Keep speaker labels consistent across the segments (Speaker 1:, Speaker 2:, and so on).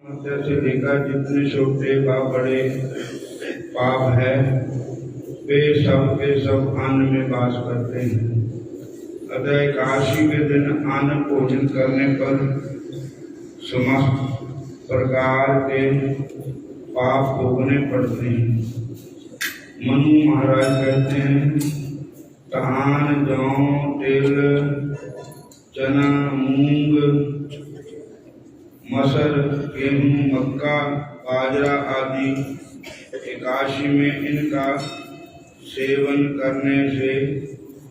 Speaker 1: से देखा जितने छोटे व बड़े पाप है वे सब के सब अन्न में वास करते हैं। अतः एकादशी के दिन अन्न भोजन करने पर समस्त प्रकार के पाप भोगने पड़ते हैं। मनु महाराज कहते हैं, धान, जौ, तिल, चना, मूंग, मसर, गेहूं, मक्का, बाजरा आदि एकादशी में इनका सेवन करने से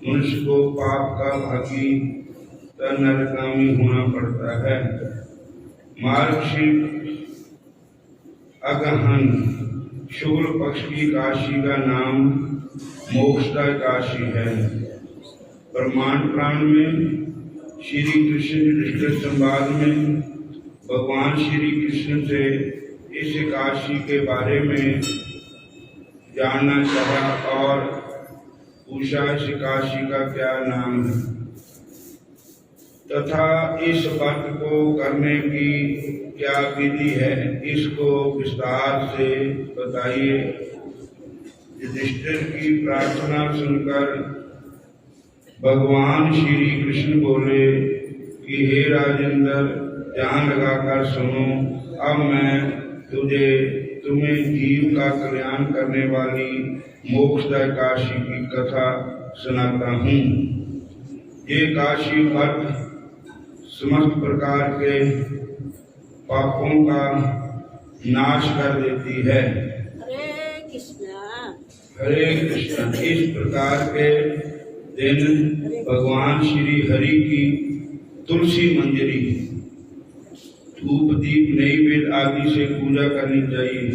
Speaker 1: मनुष्य को पाप का भागी नरकामी होना पड़ता है। मार्गशीर्ष अगहन शुक्ल पक्ष की एकादशी का नाम मोक्षदा एकादशी है। ब्रह्मांड पुराण में श्री कृष्ण युधिष्ठिर संवाद में भगवान श्री कृष्ण से इस एकादशी के बारे में जानना चाहा और पूछा इस एकादशी का क्या नाम है तथा इस व्रत को करने की क्या विधि है, इसको विस्तार से बताइए। युधिष्ठिर की प्रार्थना सुनकर भगवान श्री कृष्ण बोले कि हे राजेंद्र, ध्यान लगाकर सुनो। अब मैं तुम्हें जीव का कल्याण करने वाली मोक्षदा एकादशी की कथा सुनाता हूँ। ये एकादशी व्रत समस्त प्रकार के पापों का नाश कर देती है।
Speaker 2: हरे कृष्णा
Speaker 1: हरे कृष्णा। इस प्रकार के दिन भगवान श्री हरि की तुलसी मंजरी, धूप, दीप, नैवेद्य आदि से पूजा करनी चाहिए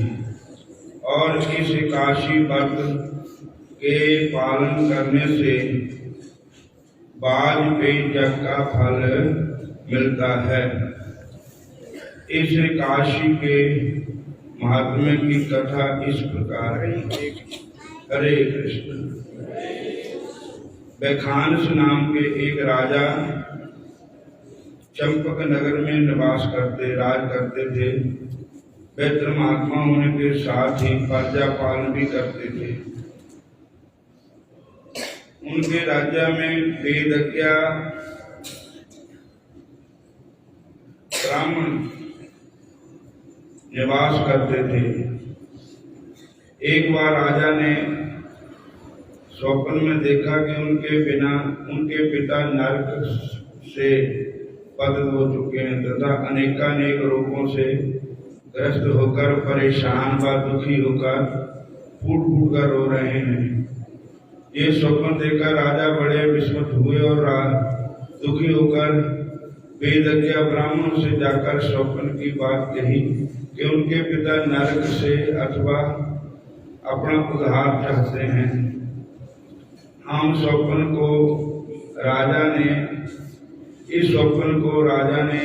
Speaker 1: और इस एकादशी व्रत के पालन करने से वाजपेयी यज्ञ का फल मिलता है। इस एकादशी के महात्म्य की कथा इस प्रकार है। हरे कृष्ण। बैखानस नाम के एक राजा चंपक नगर में राज करते थे। वे धर्मात्मा होने के साथ ही प्रजा पालन भी करते थे। उनके राज्य में वेदज्ञ ब्राह्मण निवास करते थे। एक बार राजा ने स्वप्न में देखा कि उनके पिता नरक से पतित हो चुके हैं तथा अनेकानेक रोगों से ग्रस्त होकर परेशान व दुखी होकर फूट फूट कर रो रहे हैं। ये स्वप्न देखकर राजा बड़े विस्मित हुए और दुखी होकर वेदज्ञ ब्राह्मण से जाकर स्वप्न की बात कही कि उनके पिता नरक से अथवा अपना उद्धार चाहते हैं। इस स्वप्न को राजा ने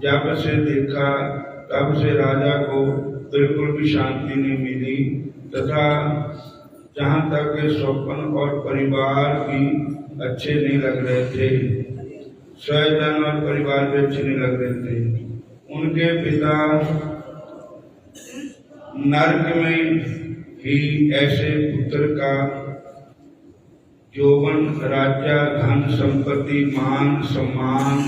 Speaker 1: जब से देखा तब से राजा को बिल्कुल भी शांति नहीं मिली तथा जहाँ तक स्वप्न और परिवार भी अच्छे नहीं लग रहे थे, स्वयं और परिवार भी अच्छे नहीं लग रहे थे। उनके पिता नरक में ही ऐसे पुत्र का यौवन, राज्य, धन, संपत्ति, मान, सम्मान,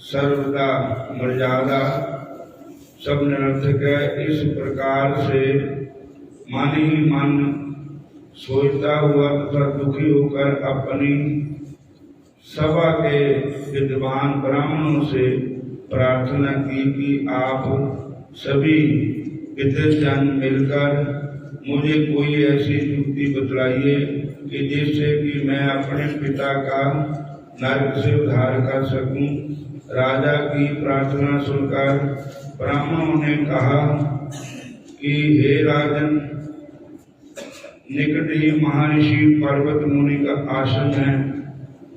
Speaker 1: सर्वदा, मर्यादा सब निरर्थक है। इस प्रकार से मन ही मन सोचता हुआ तथा दुखी होकर अपनी सभा के विद्वान ब्राह्मणों से प्रार्थना की कि आप सभी विद्वान मिलकर मुझे कोई ऐसी युक्ति बतलाइए कि जिससे कि मैं अपने पिता का नरक से उद्धार कर सकूं। राजा की प्रार्थना सुनकर ब्राह्मणों ने कहा कि हे राजन, निकट ही महर्षि पर्वत मुनि का आश्रम है।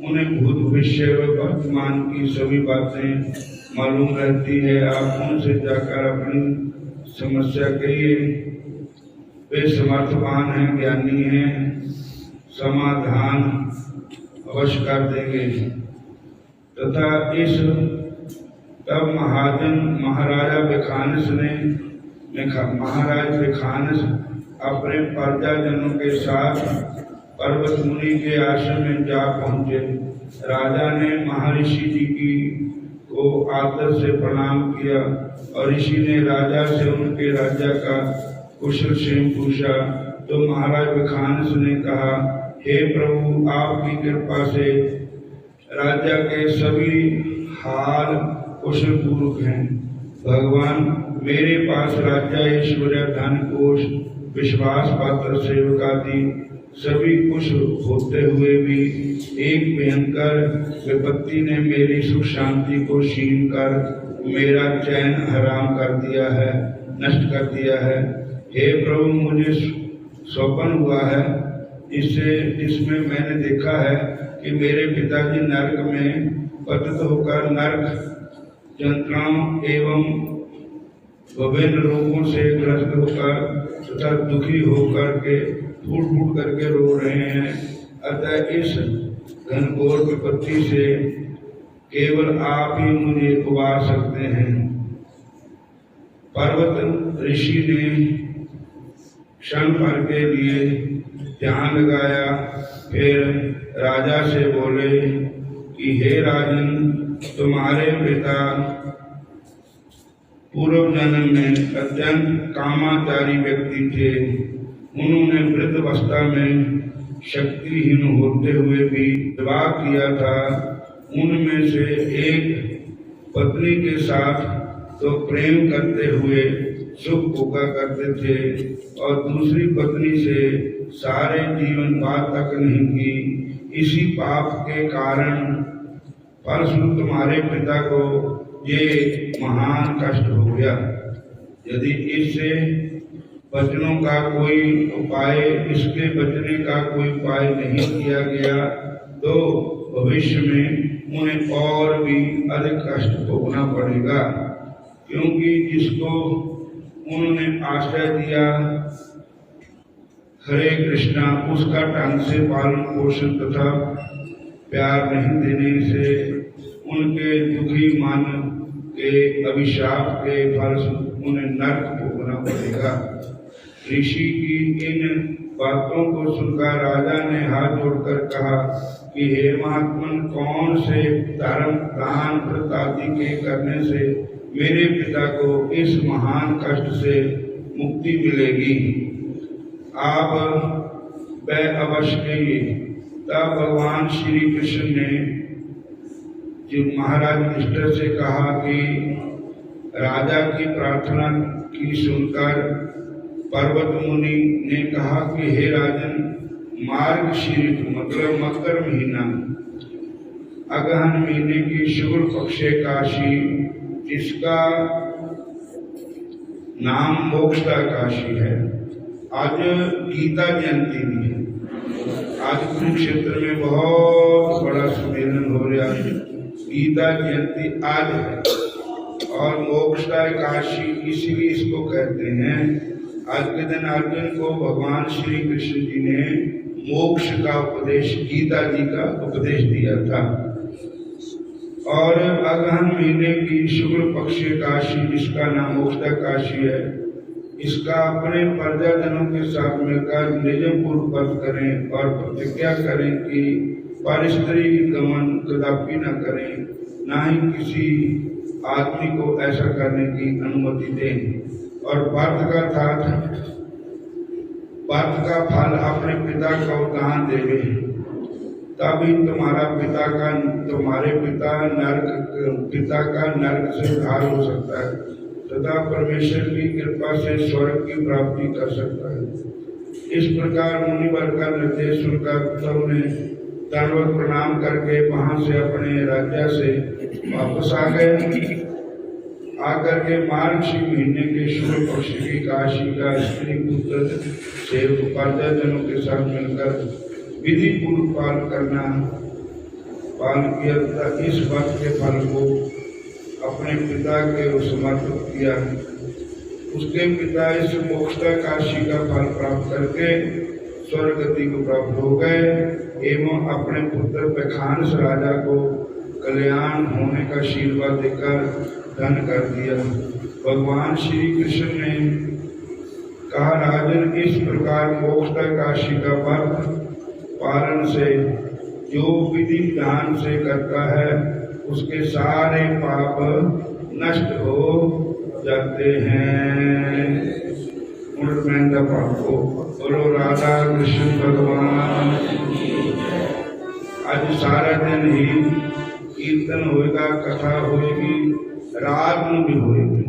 Speaker 1: उन्हें भूत भविष्य व वर्तमान की सभी बातें मालूम रहती है। आप उनसे जाकर अपनी समस्या कहिए। वे समर्थवान हैं, ज्ञानी हैं, समाधान अवश्य कर देंगे। तथा इस तब महाराज विखानस अपने प्रजाजनों के साथ पर्वत मुनि के आश्रम में जा पहुंचे। राजा ने महर्षि जी को आदर से प्रणाम किया और ऋषि ने राजा से उनके राज्य का कुशल क्षेम पूछा। तो महाराज विखानस ने कहा, हे प्रभु, आपकी कृपा से राज्य के सभी हाल कुशल पूर्वक हैं। भगवान, मेरे पास राज्य, ऐश्वर्य, धन, कोष, विश्वास पात्र, सेवक आदि सभी कुछ होते हुए भी एक भयंकर विपत्ति ने मेरी सुख शांति को छीन कर मेरा चैन हराम कर दिया है, नष्ट कर दिया है। हे प्रभु, मुझे स्वप्न हुआ है जिसमें मैंने देखा है कि मेरे पिताजी नरक में पतित होकर नरक यंत्रणाओं एवं विभिन्न रोगों से ग्रस्त होकर तथा दुखी होकर के फूट फूट करके रो रहे हैं। अतः इस घनघोर विपत्ति से केवल आप ही मुझे उबार सकते हैं। पर्वत ऋषि ने क्षण भर के लिए ध्यान लगाया, फिर राजा से बोले कि हे राजन, तुम्हारे पिता पूर्व जन्म में अत्यंत कामाचारी व्यक्ति थे। उन्होंने वृद्धावस्था में शक्तिहीन होते हुए भी विवाह किया था। उनमें से एक पत्नी के साथ तो प्रेम करते हुए सुख भोगा करते थे और दूसरी पत्नी से सारे जीवन बात तक नहीं की। इसी पाप के कारण फलस्वरूप तुम्हारे पिता को ये महान कष्ट हो गया। यदि इससे बचने का कोई उपाय नहीं किया गया तो भविष्य में उन्हें और भी अधिक कष्ट भोगना पड़ेगा, क्योंकि जिसको उन्होंने आश्रय दिया हरे कृष्णा, उसका ढंग से पालन पोषण तथा प्यार नहीं देने से उनके दुखी मन के अभिशाप के फलस्वरूप उन्हें नरक भोगना पड़ेगा। ऋषि की इन बातों को सुनकर राजा ने हाथ जोड़कर कहा कि हे महात्मन, कौन से धर्म, दान, व्रत आदि के करने से मेरे पिता को इस महान कष्ट से मुक्ति मिलेगी? आप वह अवश्य कहिए। तब भगवान श्री कृष्ण ने जो महाराज युधिष्ठिर से कहा कि राजा की प्रार्थना की सुनकर पर्वत मुनि ने कहा कि हे राजन, मार्गशीर्ष मतलब मकर महीना, अगहन महीने की शुक्ल पक्ष एकादशी, जिसका नाम मोक्षदा एकादशी है। आज गीता जयंती भी है। आज कुरुक्षेत्र में बहुत बड़ा सम्मेलन हो रहा है। गीता जयंती आज है और मोक्षदा एकादशी इसीलिए इसको कहते हैं। आज के दिन अर्जुन को भगवान श्री कृष्ण जी ने मोक्ष का उपदेश, गीता जी का उपदेश दिया था। और अगहन महीने की शुक्ल पक्ष एकादशी, जिसका नाम मोक्षदा एकादशी है, इसका अपने प्रजाजनों के साथ मिलकर नियम पूर्व व्रत करें और प्रतिज्ञा करें कि परस्त्री गमन कदापि न करें, न ही किसी आदमी को ऐसा करने की अनुमति दें। और व्रत का फल अपने पिता को दान देवे, तभी तुम्हारे पिता का नरक से उद्धार हो सकता है तथा परमेश्वर की कृपा से स्वर्ग की प्राप्ति कर सकता है। इस प्रकार मुनिवर का निर्देश सुनकर तब ने दंडवत प्रणाम करके वहां से अपने राज्य से वापस आ गए। आकर के मार्गशीर्ष महीने के शुक्ल पक्ष की काशी का स्त्री पुत्र से प्रजाजनों के साथ मिलकर विधि पूर्व पालन किया तथा इस व्रत के फल को अपने पिता के समर्पित किया। उसके पिता इस मोक्षदा एकादशी का फल प्राप्त करके स्वर्ग गति को प्राप्त हो गए एवं अपने पुत्र विखानस राजा को कल्याण होने का आशीर्वाद देकर धन कर दिया। भगवान श्री कृष्ण ने कहा, राजन, इस प्रकार मोक्ष काशी का व्रत पालन से जो विधि विधान से करता है उसके सारे पाप नष्ट हो जाते हैं। उन्नत पापों बोलो राधा कृष्ण भगवान। आज सारा दिन ही कीर्तन होएगा, कथा होएगी, रात में भी होएगी।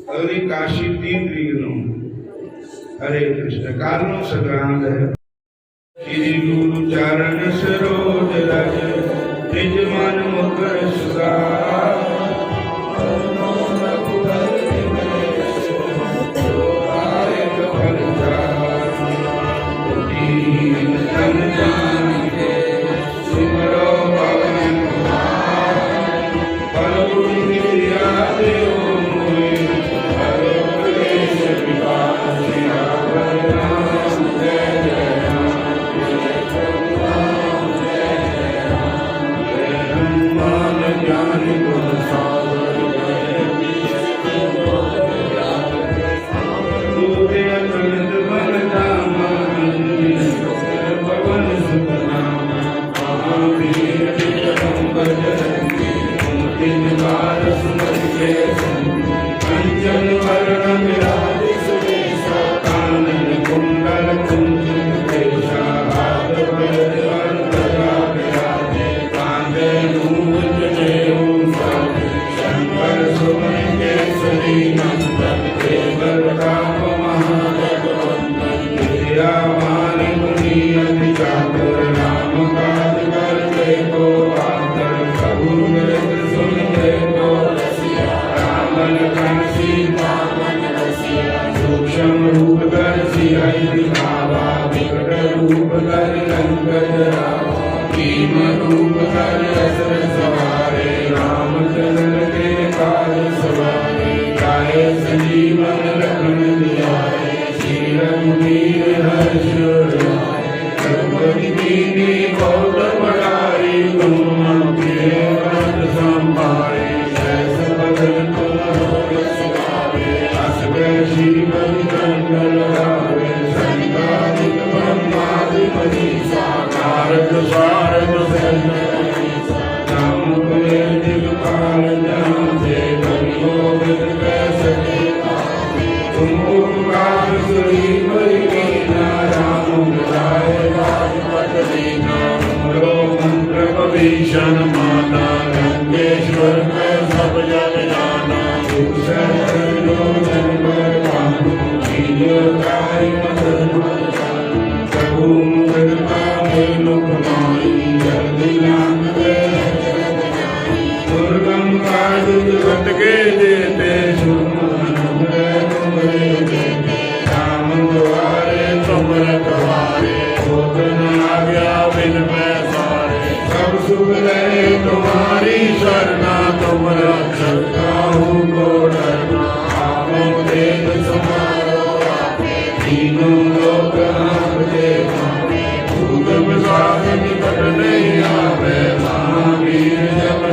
Speaker 1: अगली काशी 3 तरीक नू। हरे कृष्ण। कारणों संक्रांत है। श्री गुरु चरण सरोज रज निज मन मुकुर सुधार।
Speaker 3: महावीर जब